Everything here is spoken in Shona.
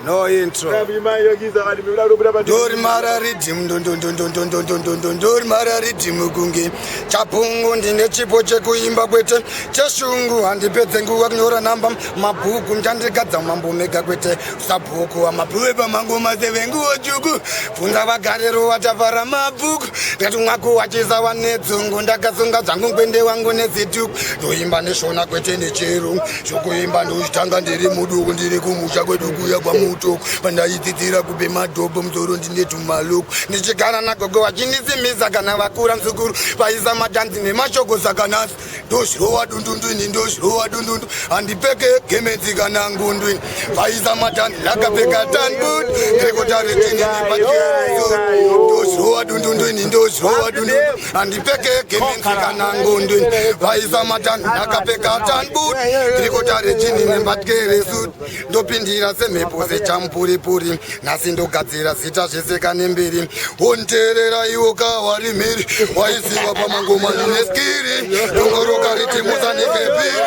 No intro. Dori marari dim dun dun dun dun dun dun dun dun dun dori marari dim gungi. Chapungu ndine chipo chekuimba kwete. Cheshungu handipedze nguwa kunyora namba. Mabhuku mchandigadza mambo mega kwete. Sabhuku amapuweba mangu masevengu ojuku. Funza vagarero watavara mabhuku. Ngati mwako wachiza wanedzungu. Ndakasunga dzangu ngwende wangu nezituku. Ndoimba neshona kwete nechirungu. Shokuimba ndochitanga ndiri muduku ndiri kumusha kwedu kuya kwa mutoko. Pandaidzidzira kupe madhobho muzoro ndine tumaluku. Ndichigara nagogo wachindizimisa kana vakura msukuru. Vaisa matanzi nemashoko sakanasi. Ndozvirowa dundundwini ndozvirowa dundundu. Handipeke gemenzi kana ngundwini. Vaisa matanzi lakapfeka tanbut. Ndekotare chini nipakereso. Ndozvirowa dundundwini ndozvirowa dundundu. Handipeke gemenzi kana ngundwini. Vaisa matanzi lakapfeka tanbut. Ndekotare chini nipakereso. Ndopindira semhepo sechampuripuri. Nasi ndogadzira zita zvese kane mbiri. Onterera iwo kawari mhiri. Waisiwa pamangoma neskiri. Dongoroka ritimusa nekepiri.